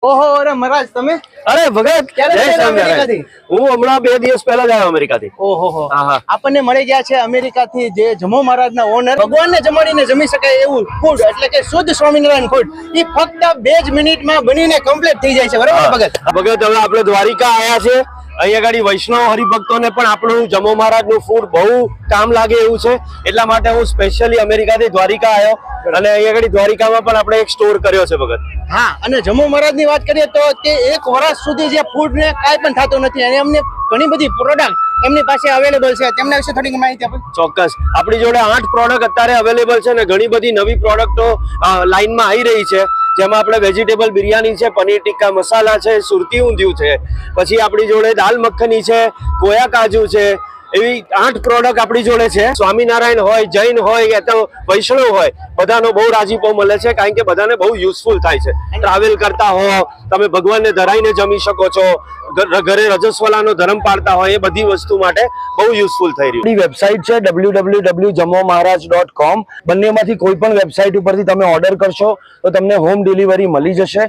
ઓહો, અરે મહારાજ તમે અરે ભગત, ક્યારે જય આવ્યા સ્વામિનારાયણ. અમેરિકાથી? હું હમણાં 2 દિવસ પહેલા જ આવ્યો અમેરિકાથી. ઓહો, હા, હા. આપણને મળી ગયા છે અમેરિકાથી જે જમો મહારાજના ઓનર, ભગવાનને જમાડીને જમી શકાય એવું ફૂડ, એટલે કે શુદ્ધ સ્વામિનારાયણ ફૂડ. એ ફક્ત 2 જ મિનિટમાં બનીને કમ્પ્લીટ થઈ જાય છે, બરાબર ભગત? ભગત, હવે આપણે દ્વારિકા આયા છે. અહીંયા આગળ વૈષ્ણવ હરિભક્તોને પણ આપણું જમો મહારાજનું ફૂડ બહુ કામ લાગે એવું છે. એટલા માટે હું સ્પેશિયલી અમેરિકાથી દ્વારિકા આવ્યો અને અહીંયા આગળ દ્વારિકામાં પણ આપણે એક સ્ટોર કર્યો છે ભગત. હા, અને જમો મહારાજની વાત કરીએ તો તે 1 વર્ષ સુધી જે ફૂડ ને કાંઈ પણ થતું નથી અને એમને ઘણી બધી પ્રોડક્ટ એમની પાસે અવેલેબલ છે. તેમના વિશે થોડીક માહિતી આપો. ચોક્કસ. આપણી જોડે 8 પ્રોડક્ટ અત્યારે અવેલેબલ છે ને ઘણી બધી નવી પ્રોડક્ટો લાઈનમાં આવી રહી છે. જેમાં આપણે વેજીટેબલ બિરયાની છે, પનીર ટિક્કા મસાલા છે, સુરતી ઊંધિયું છે, પછી આપણી જોડે દાલ મખની છે, કોયા કાજુ છે, એવી 8 પ્રોડક્ટ આપણી જોડે છે. સ્વામિનારાયણ હોય, જૈન હોય કે તો વૈષ્ણવ હોય, બધાનો બહુ રાજીપો મળે છે, કારણ કે બધાને બહુ યુઝફુલ થાય છે. ટ્રાવેલ કરતા હો, તમે ભગવાનને ધરાઈને જમી શકો છો, ઘરે રજસ્વલાનો ધર્મ પાળતા હોય, એ બધી વસ્તુ માટે બહુ યુઝફુલ થઈ રહ્યું. આપણી વેબસાઇટ છે www.jamomaharaj.com. બંનેમાંથી કોઈ પણ વેબસાઇટ ઉપરથી તમે ઓર્ડર કરશો તો તમને હોમ ડિલિવરી મળી જશે.